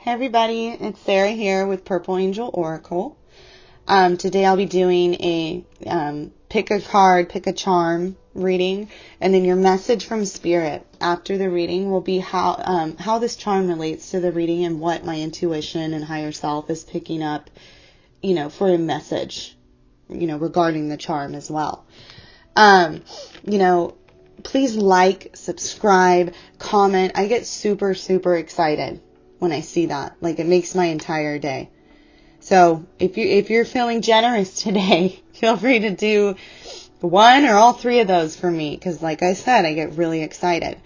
Hey everybody, it's Sarah here with Purple Angel Oracle. Today I'll be doing a pick a card, pick a charm reading, and then your message from Spirit after the reading will be how this charm relates to the reading and what my intuition and higher self is picking up, for a message, regarding the charm as well. Please like, subscribe, comment. I get super, super excited when I see that. It makes my entire day. So if you're feeling generous today, feel free to do one or all three of those for me, because like I said, I get really excited.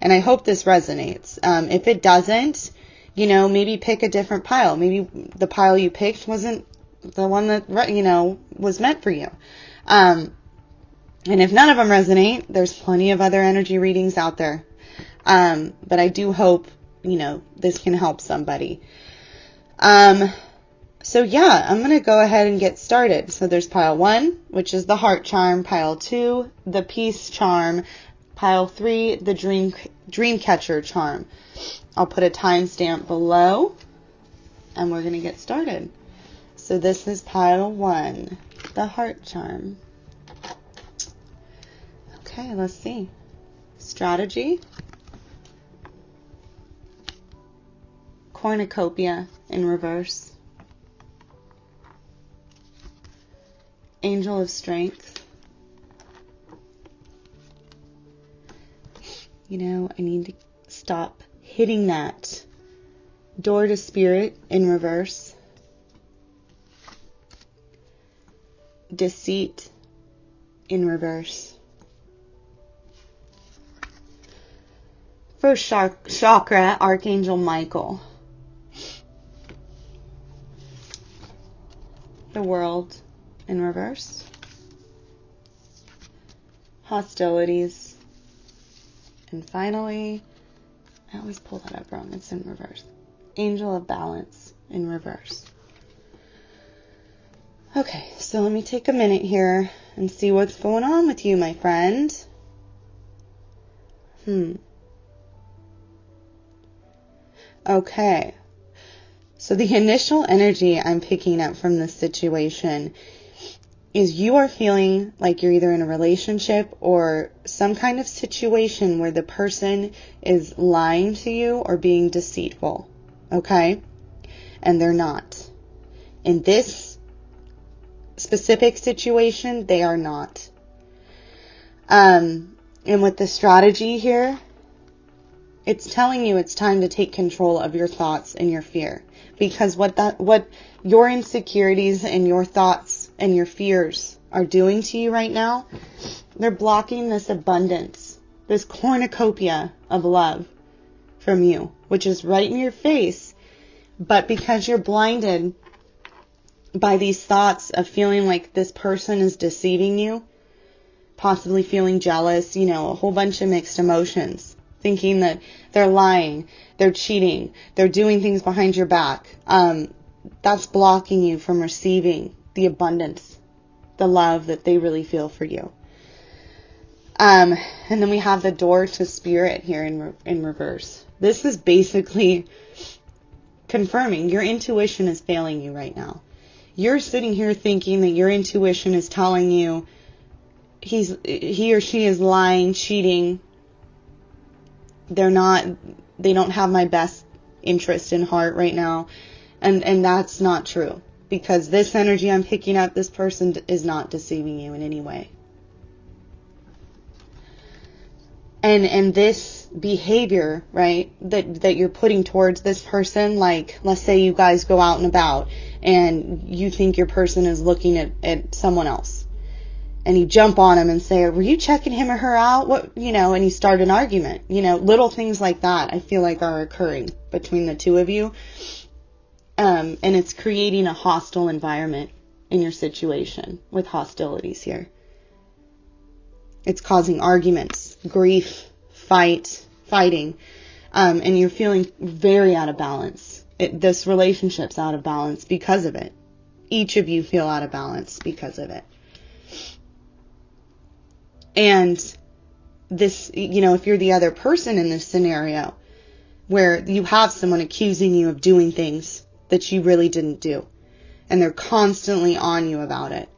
And I hope this resonates. If it doesn't, maybe pick a different pile. Maybe the pile you picked wasn't the one that, was meant for you. And if none of them resonate, there's plenty of other energy readings out there. But I do hope this can help somebody. So yeah, I'm going to go ahead and get started. So there's pile 1, which is the heart charm, pile 2, the peace charm, pile 3, the Dreamcatcher charm. I'll put a timestamp below and we're going to get started. So this is pile 1, the heart charm. Okay, let's see. Strategy. Cornucopia in reverse. Angel of strength. I need to stop hitting that. Door to spirit in reverse. Deceit in reverse. First chakra, Archangel Michael. The world in reverse. Hostilities. And finally, I always pull that up wrong. It's in reverse. Angel of balance in reverse. Okay, so let me take a minute here and see what's going on with you, my friend. Okay. So the initial energy I'm picking up from this situation is you are feeling like you're either in a relationship or some kind of situation where the person is lying to you or being deceitful. Okay? And they're not. In this specific situation, they are not. And with the strategy here, it's telling you it's time to take control of your thoughts and your fear. Because what your insecurities and your thoughts and your fears are doing to you right now, they're blocking this abundance, this cornucopia of love from you, which is right in your face. But because you're blinded by these thoughts of feeling like this person is deceiving you, possibly feeling jealous, a whole bunch of mixed emotions, thinking that they're lying, they're cheating, they're doing things behind your back. That's blocking you from receiving the abundance, the love that they really feel for you. And then we have the door to spirit here in reverse. This is basically confirming your intuition is failing you right now. You're sitting here thinking that your intuition is telling you he or she is lying, cheating. They don't have my best interest in heart right now. And that's not true. Because this energy I'm picking up, this person is not deceiving you in any way. And this behavior, right, that you're putting towards this person, like, let's say you guys go out and about and you think your person is looking at someone else. And you jump on him and say, were you checking him or her out? What, and you start an argument. Little things like that I feel like are occurring between the two of you. And it's creating a hostile environment in your situation with hostilities here. It's causing arguments, grief, fighting. And you're feeling very out of balance. This relationship's out of balance because of it. Each of you feel out of balance because of it. And this, if you're the other person in this scenario, where you have someone accusing you of doing things that you really didn't do, and they're constantly on you about it.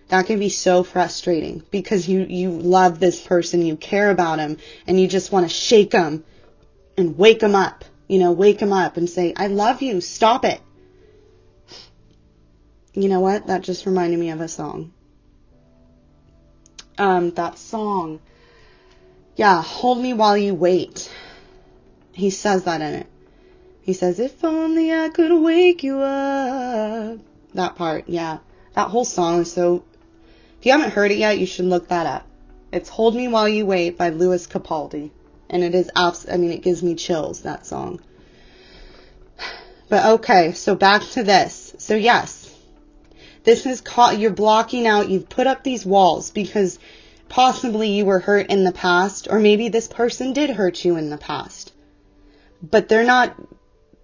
That can be so frustrating because you love this person, you care about him, and you just want to shake him and wake him up, wake him up and say, I love you, stop it. You know what? That just reminded me of a song. That song. Yeah, Hold Me While You Wait. He says that in it. He says, if only I could wake you up. That part, yeah. That whole song is so... If you haven't heard it yet, you should look that up. It's Hold Me While You Wait by Louis Capaldi. And it is, it gives me chills, that song. But okay, so back to this. So yes, this is called, you're blocking out, you've put up these walls because possibly you were hurt in the past, or maybe this person did hurt you in the past. But they're not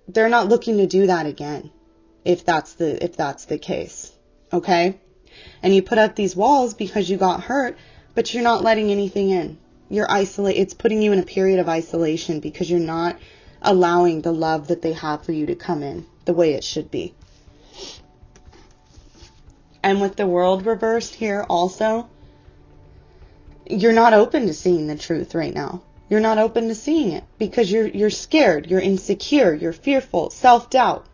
looking to do that again, if that's the case. Okay? And you put up these walls because you got hurt, but you're not letting anything in. You're isolated. It's putting you in a period of isolation because you're not allowing the love that they have for you to come in the way it should be. And with the world reversed here also, you're not open to seeing the truth right now. You're not open to seeing it because you're scared, you're insecure, you're fearful, self-doubt.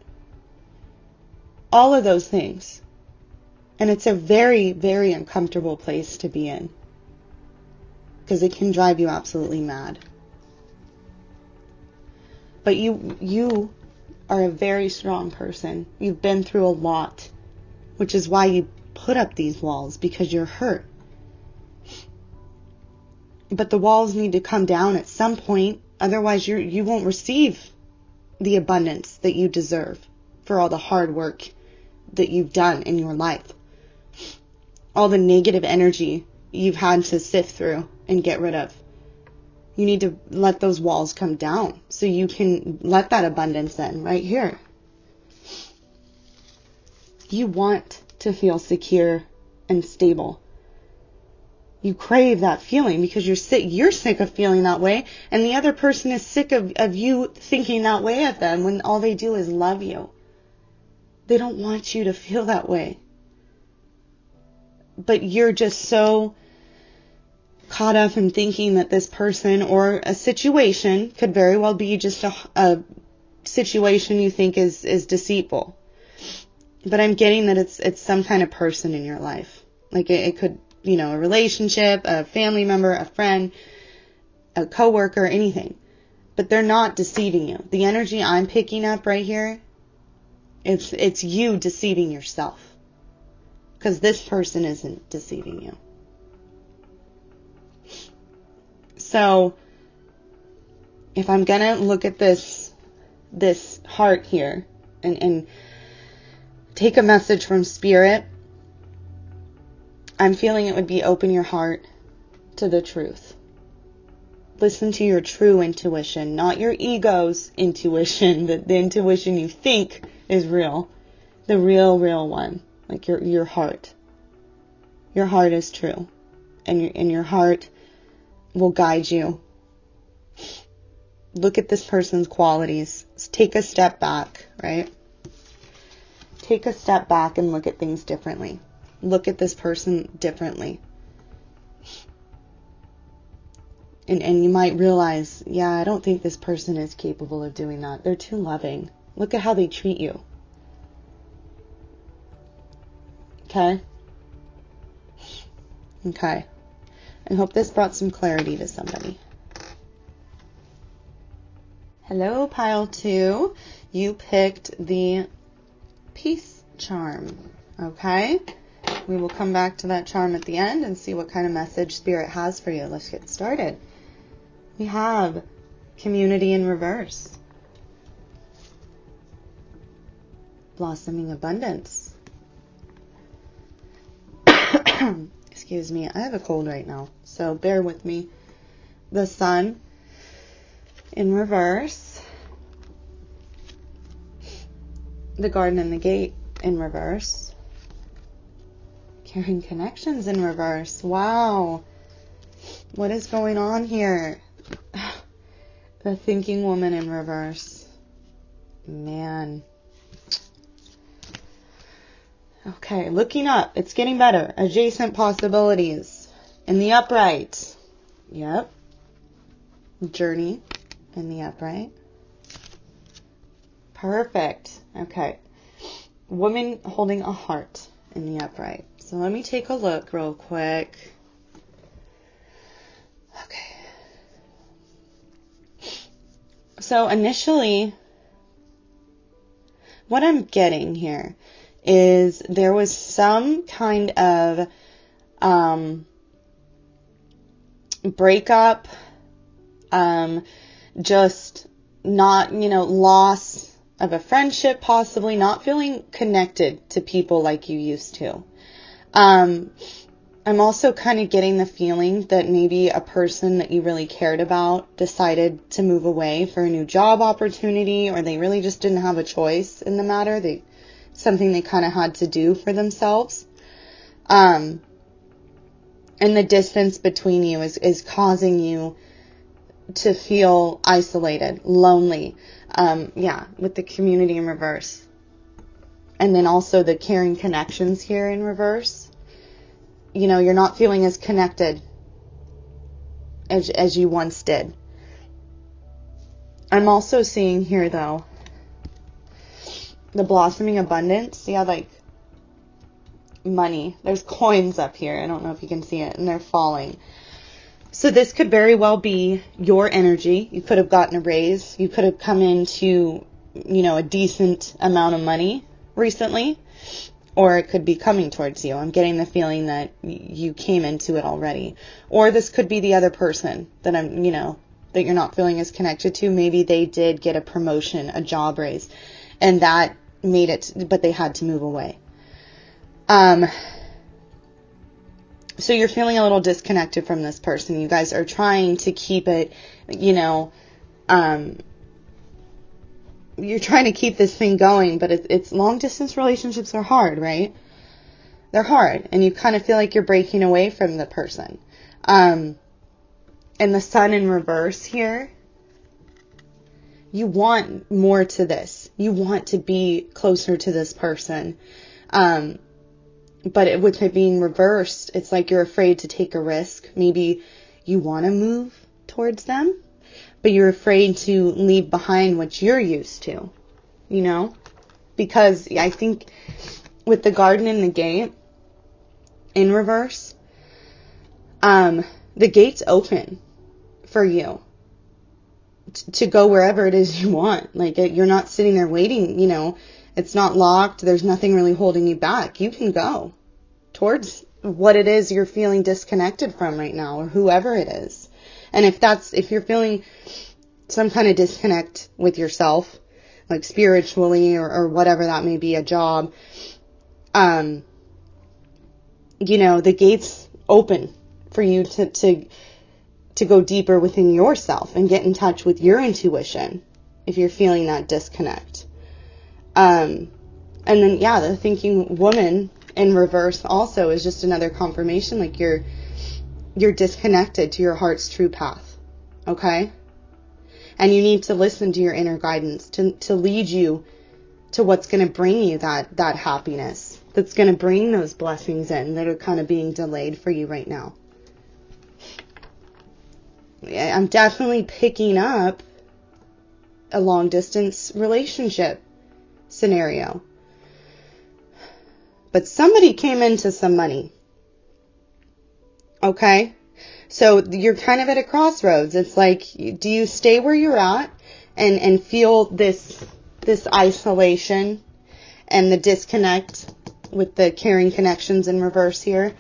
All of those things. And it's a very, very uncomfortable place to be in. Because it can drive you absolutely mad. But you are a very strong person. You've been through a lot. Which is why you put up these walls, because you're hurt. But the walls need to come down at some point. Otherwise, you won't receive the abundance that you deserve for all the hard work that you've done in your life. All the negative energy you've had to sift through and get rid of. You need to let those walls come down so you can let that abundance in right here. You want to feel secure and stable. You crave that feeling because you're sick of feeling that way, and the other person is sick of you thinking that way of them when all they do is love you. They don't want you to feel that way. But you're just so caught up in thinking that this person or a situation could very well be just a situation you think is deceitful. But I'm getting that it's some kind of person in your life. Like it could, a relationship, a family member, a friend, a coworker, anything. But they're not deceiving you. The energy I'm picking up right here, it's you deceiving yourself. Because this person isn't deceiving you. So, if I'm going to look at this heart here and take a message from Spirit, I'm feeling it would be open your heart to the truth. Listen to your true intuition, not your ego's intuition, the intuition you think is real. The real one, like your heart. Your heart is true. And your heart will guide you. Look at this person's qualities. Take a step back, right? Take a step back and look at things differently. Look at this person differently. And you might realize, yeah, I don't think this person is capable of doing that. They're too loving. Look at how they treat you. Okay? Okay. I hope this brought some clarity to somebody. Hello, pile 2. You picked the peace charm. Okay? We will come back to that charm at the end and see what kind of message Spirit has for you. Let's get started. We have community in reverse. Blossoming abundance. Excuse me, I have a cold right now, so bear with me. The sun in reverse. The garden and the gate in reverse. Caring connections in reverse. Wow. What is going on here? The thinking woman in reverse. Man. Okay, looking up. It's getting better. Adjacent possibilities. In the upright. Yep. Journey in the upright. Perfect. Okay. Woman holding a heart in the upright. So let me take a look real quick. Okay. So initially, what I'm getting here is there was some kind of breakup, just not, loss of a friendship, possibly not feeling connected to people like you used to. I'm also kind of getting the feeling that maybe a person that you really cared about decided to move away for a new job opportunity, or they really just didn't have a choice in the matter. Something they kind of had to do for themselves. And the distance between you is causing you to feel isolated, lonely. With the community in reverse. And then also the caring connections here in reverse. You're not feeling as connected as you once did. I'm also seeing here, though, the blossoming abundance. See how, money, there's coins up here. I don't know if you can see it, and they're falling. So this could very well be your energy. You could have gotten a raise. You could have come into, a decent amount of money recently. Or it could be coming towards you. I'm getting the feeling that you came into it already. Or this could be the other person that that you're not feeling as connected to. Maybe they did get a promotion, a job raise, and that made it, but they had to move away. So you're feeling a little disconnected from this person. You guys are trying to keep it, you're trying to keep this thing going, but it's long distance relationships are hard, right? They're hard, and you kind of feel like you're breaking away from the person. And the sun in reverse here, you want more to this. You want to be closer to this person. But with it being reversed, it's like you're afraid to take a risk. Maybe you want to move towards them, but you're afraid to leave behind what you're used to, because I think with the garden and the gate in reverse, the gate's open for you to go wherever it is you want. You're not sitting there waiting, it's not locked. There's nothing really holding you back. You can go towards what it is you're feeling disconnected from right now, or whoever it is. And if you're feeling some kind of disconnect with yourself, like spiritually or whatever that may be, a job, the gate's open for you to go deeper within yourself and get in touch with your intuition if you're feeling that disconnect. And then, the thinking woman in reverse also is just another confirmation, you're disconnected to your heart's true path, okay? And you need to listen to your inner guidance to lead you to what's going to bring you that happiness, that's going to bring those blessings in that are kind of being delayed for you right now. I'm definitely picking up a long distance relationship scenario. But somebody came into some money. Okay? So you're kind of at a crossroads. It's like, do you stay where you're at and feel this isolation and the disconnect with the caring connections in reverse here?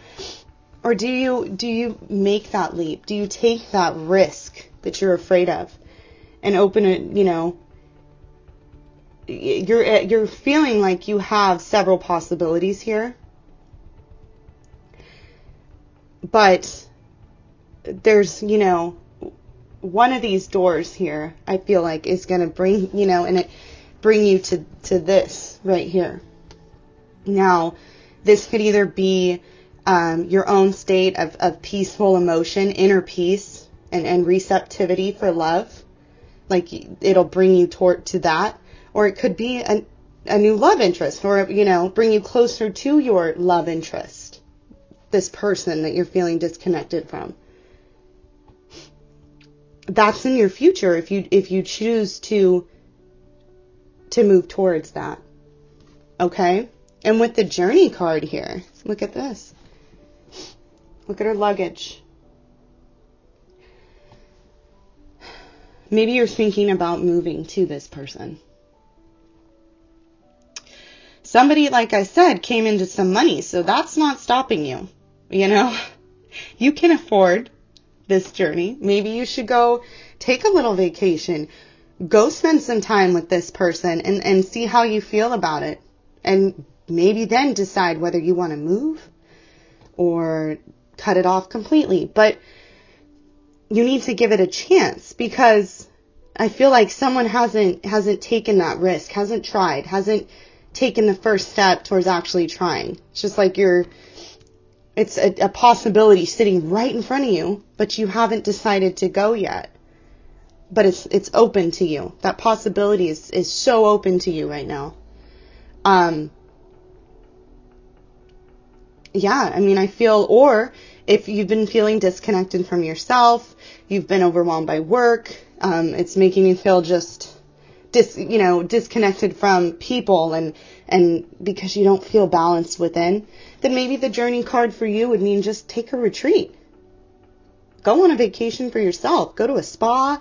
Or do you make that leap? Do you take that risk that you're afraid of and open it, you're feeling like you have several possibilities here. But there's, one of these doors here, I feel like is going to bring, bring you to this right here. Now, this could either be your own state of peaceful emotion, inner peace, and receptivity for love. Like, it'll bring you to that. Or it could be a new love interest, or, bring you closer to your love interest. This person that you're feeling disconnected from. That's in your future if you choose to move towards that. Okay? And with the journey card here, look at this. Look at her luggage. Maybe you're thinking about moving to this person. Somebody, like I said, came into some money, so that's not stopping you. You can afford this journey. Maybe you should go take a little vacation. Go spend some time with this person and see how you feel about it. And maybe then decide whether you want to move or cut it off completely. But you need to give it a chance, because I feel like someone hasn't taken that risk, hasn't tried, hasn't taken the first step towards actually trying. It's just like it's a possibility sitting right in front of you, but you haven't decided to go yet. But it's open to you. That possibility is so open to you right now. Yeah, I mean, I feel, or if you've been feeling disconnected from yourself, you've been overwhelmed by work, it's making you feel just disconnected from people and because you don't feel balanced within, then maybe the journey card for you would mean just take a retreat. Go on a vacation for yourself. Go to a spa,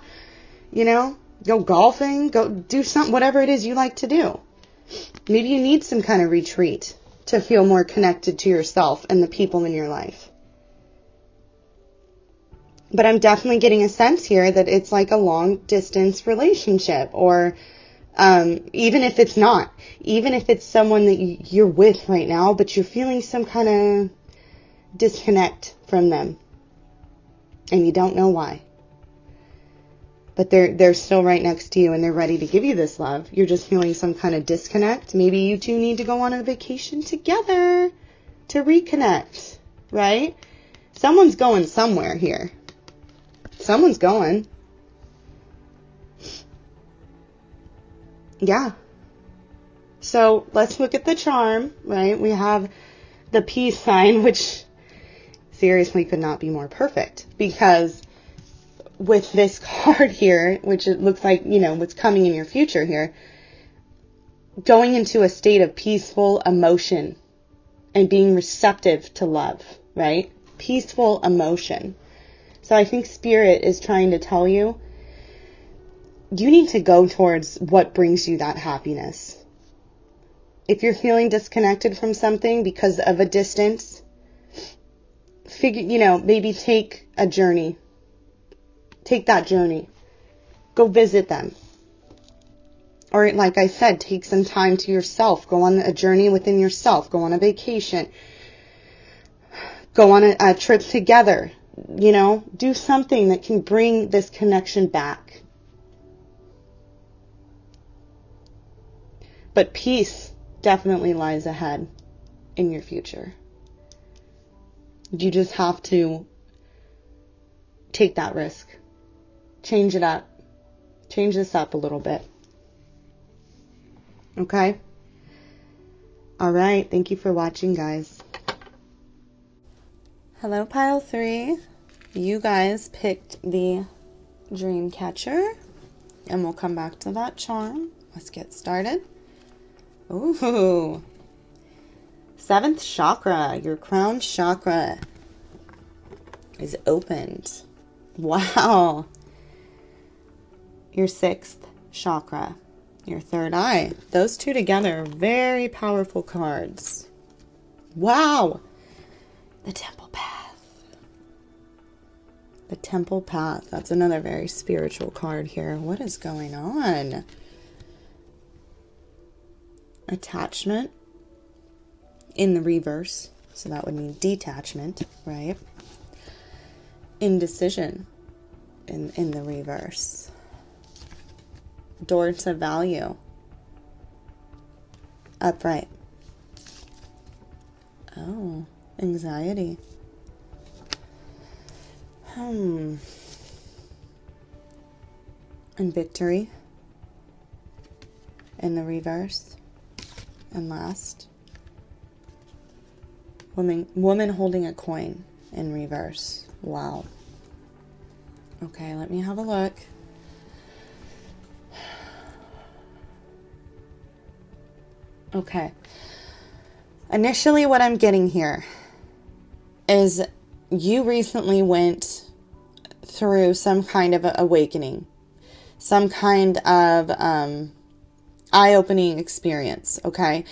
go golfing, go do something, whatever it is you like to do. Maybe you need some kind of retreat to feel more connected to yourself and the people in your life. But I'm definitely getting a sense here that it's like a long distance relationship, or even if it's not, even if it's someone that you're with right now, but you're feeling some kind of disconnect from them and you don't know why. But they're still right next to you and they're ready to give you this love. You're just feeling some kind of disconnect. Maybe you two need to go on a vacation together to reconnect, right? Someone's going somewhere here. Someone's going. Yeah. So let's look at the charm, right? We have the peace sign, which seriously could not be more perfect, because with this card here, which it looks like, what's coming in your future here, going into a state of peaceful emotion and being receptive to love, right? Peaceful emotion. So I think Spirit is trying to tell you, you need to go towards what brings you that happiness. If you're feeling disconnected from something because of a distance, maybe take a journey. Take that journey. Go visit them. Or like I said, take some time to yourself. Go on a journey within yourself. Go on a vacation. Go on a trip together. Do something that can bring this connection back. But peace definitely lies ahead in your future. You just have to take that risk. Change it up. Change this up a little bit. Okay? All right. Thank you for watching, guys. Hello, Pile 3. You guys picked the Dreamcatcher, and we'll come back to that charm. Let's get started. Ooh. 7th chakra, your crown chakra is opened. Wow. Your 6th chakra, your 3rd eye. Those two together are very powerful cards. Wow. The Temple Path. The Temple Path. That's another very spiritual card here. What is going on? Attachment in the reverse. So that would mean detachment, right? Indecision in the reverse. Door to value. Upright. Oh, anxiety. and victory in the reverse. And last, woman holding a coin in reverse. Wow. Okay, let me have a look. Okay. Initially, what I'm getting here is you recently went through some kind of awakening, some kind of eye-opening experience, okay?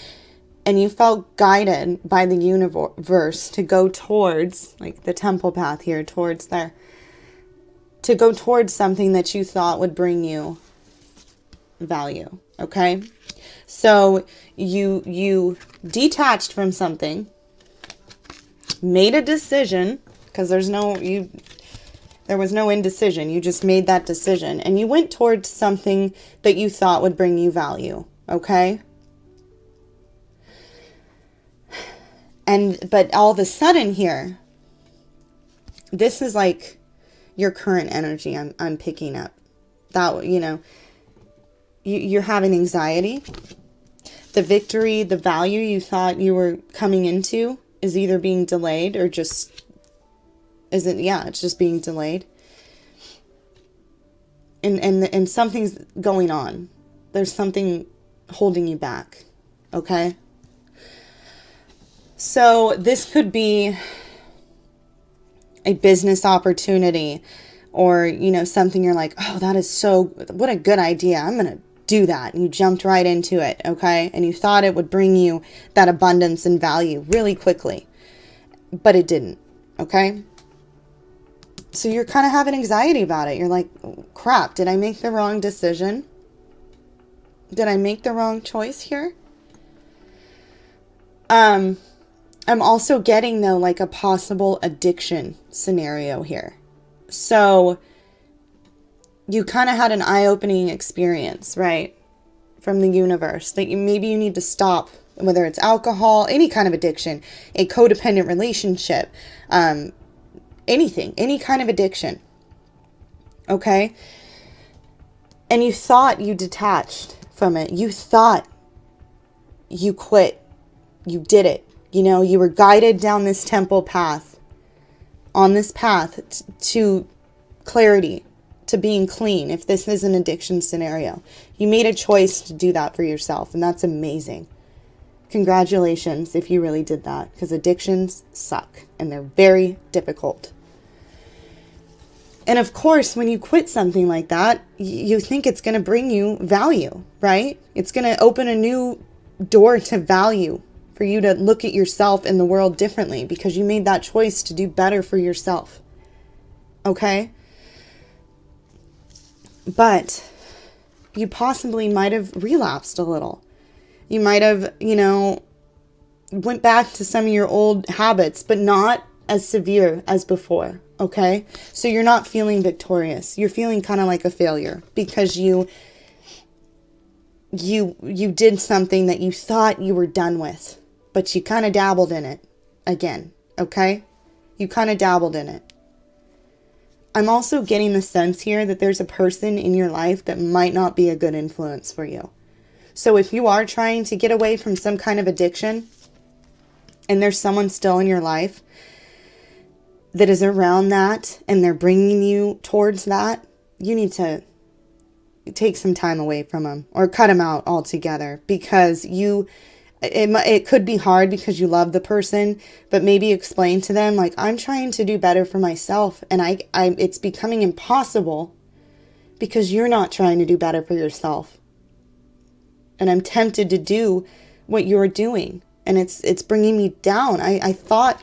And you felt guided by the universe to go towards, like the temple path here, towards there, to go towards something that you thought would bring you value, okay? So you detached from something, made a decision, because there was no indecision. You just made that decision, and you went towards something that you thought would bring you value, okay? But all of a sudden here, this is like your current energy I'm picking up. That, you're having anxiety. The victory, the value you thought you were coming into is either being delayed or just it's just being delayed. And something's going on. There's something holding you back. Okay? So this could be a business opportunity, or, something you're like, oh, what a good idea. I'm going to do that. And you jumped right into it. Okay? And you thought it would bring you that abundance and value really quickly, but it didn't. Okay? So you're kind of having anxiety about it. You're like, oh, crap, did I make the wrong decision? Did I make the wrong choice here? I'm also getting, though, like a possible addiction scenario here. So you kind of had an eye-opening experience, right? From the universe that maybe you need to stop, whether it's alcohol, any kind of addiction, a codependent relationship, anything, any kind of addiction. Okay? And you thought you detached from it. You thought you quit. You did it. You were guided down this temple path, on this path to clarity, to being clean, if this is an addiction scenario. You made a choice to do that for yourself, and that's amazing. Congratulations if you really did that, because addictions suck, and they're very difficult. And of course, when you quit something like that, you think it's going to bring you value, right? It's going to open a new door to value for you to look at yourself and the world differently, because you made that choice to do better for yourself. Okay? But you possibly might have relapsed a little. You might have, went back to some of your old habits, but not as severe as before. Okay? So you're not feeling victorious. You're feeling kind of like a failure because you did something that you thought you were done with, but you kind of dabbled in it again. Okay? You kind of dabbled in it. I'm also getting the sense here that there's a person in your life that might not be a good influence for you. So if you are trying to get away from some kind of addiction, and there's someone still in your life that is around that, and they're bringing you towards that, you need to take some time away from them or cut them out altogether, because it could be hard because you love the person, but maybe explain to them, like, I'm trying to do better for myself, and it's becoming impossible because you're not trying to do better for yourself. And I'm tempted to do what you're doing, and it's bringing me down. I thought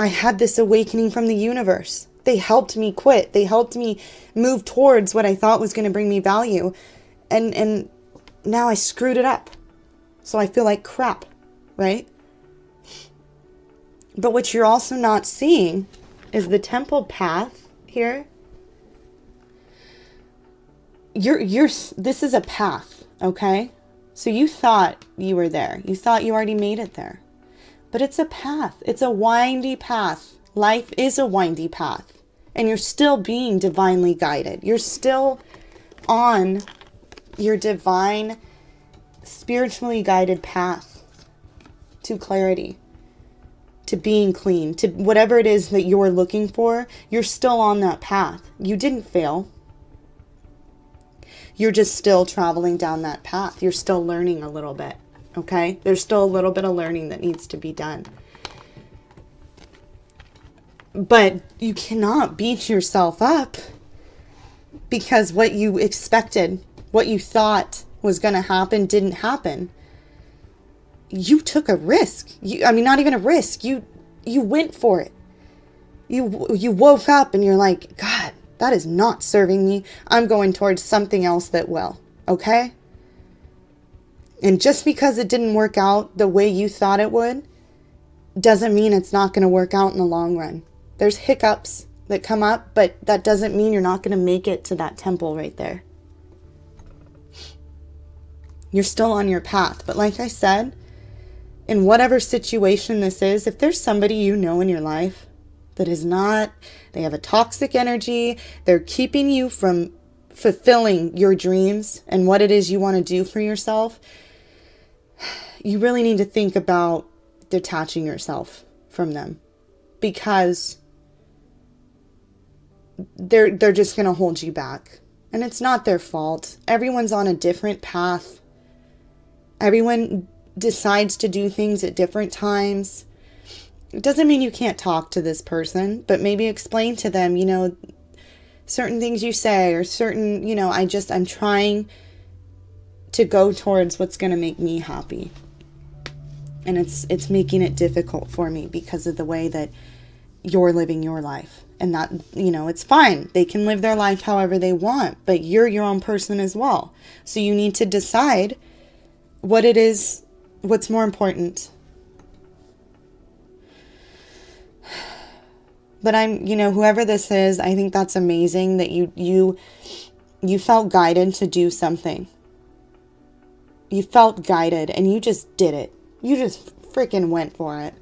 I had this awakening from the universe. They helped me quit. They helped me move towards what I thought was going to bring me value. And now I screwed it up. So I feel like crap, right? But what you're also not seeing is the temple path here. This is a path, okay? So you thought you were there. You thought you already made it there. But it's a path. It's a windy path. Life is a windy path. And you're still being divinely guided. You're still on your divine, spiritually guided path to clarity, to being clean, to whatever it is that you're looking for. You're still on that path. You didn't fail. You're just still traveling down that path. You're still learning a little bit, okay? There's still a little bit of learning that needs to be done. But you cannot beat yourself up because what you expected, what you thought was going to happen, didn't happen. You took a risk. Not even a risk. You went for it. You woke up and you're like, God, that is not serving me. I'm going towards something else that will. Okay? And just because it didn't work out the way you thought it would, doesn't mean it's not going to work out in the long run. There's hiccups that come up, but that doesn't mean you're not going to make it to that temple right there. You're still on your path. But like I said, in whatever situation this is, if there's somebody you know in your life that is not, they have a toxic energy, they're keeping you from fulfilling your dreams and what it is you want to do for yourself, you really need to think about detaching yourself from them, because they're just going to hold you back. And it's not their fault. Everyone's on a different path. Everyone decides to do things at different times. It doesn't mean you can't talk to this person, but maybe explain to them, certain things you say, or certain, I'm trying to go towards what's going to make me happy. And it's making it difficult for me because of the way that you're living your life. And that, it's fine. They can live their life however they want, but you're your own person as well. So you need to decide what it is, what's more important. But whoever this is, I think that's amazing that you felt guided to do something. You felt guided and you just did it. You just freaking went for it.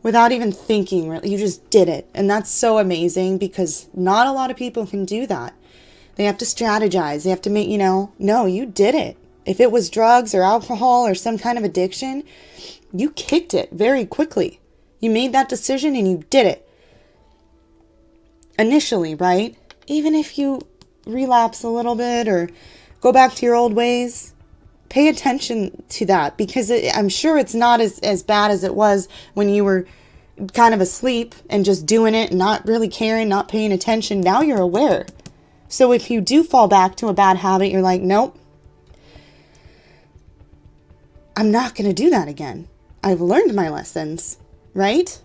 Without even thinking, really, you just did it. And that's so amazing, because not a lot of people can do that. They have to strategize. They have to make, no, you did it. If it was drugs or alcohol or some kind of addiction, you kicked it very quickly. You made that decision and you did it. Initially, right? Even if you relapse a little bit or go back to your old ways, pay attention to that, because I'm sure it's not as bad as it was when you were kind of asleep and just doing it and not really caring, not paying attention. Now you're aware. So if you do fall back to a bad habit, you're like, nope, I'm not going to do that again. I've learned my lessons, right?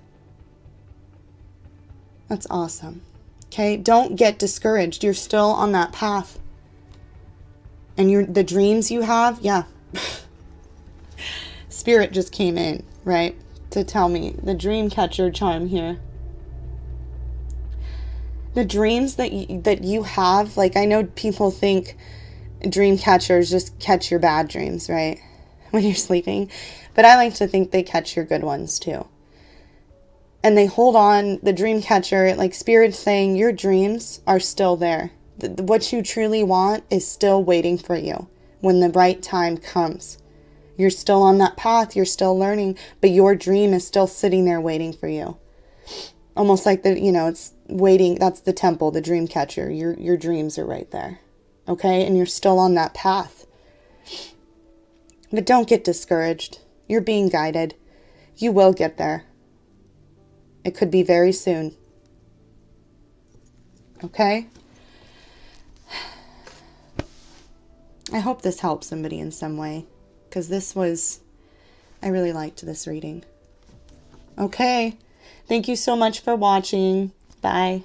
That's awesome. Okay, don't get discouraged. You're still on that path. And the dreams you have, yeah. Spirit just came in, right? To tell me, the Dreamcatcher charm here. The dreams that you have, like, I know people think Dreamcatchers just catch your bad dreams, right? When you're sleeping. But I like to think they catch your good ones too. And they hold on, the Dreamcatcher, like Spirit's saying, your dreams are still there. What you truly want is still waiting for you when the right time comes. You're still on that path, you're still learning, but your dream is still sitting there waiting for you. Almost like it's waiting, that's the temple, the Dreamcatcher. Your dreams are right there. Okay? And you're still on that path. But don't get discouraged. You're being guided. You will get there. It could be very soon. Okay? I hope this helps somebody in some way, because I really liked this reading. Okay. Thank you so much for watching. Bye.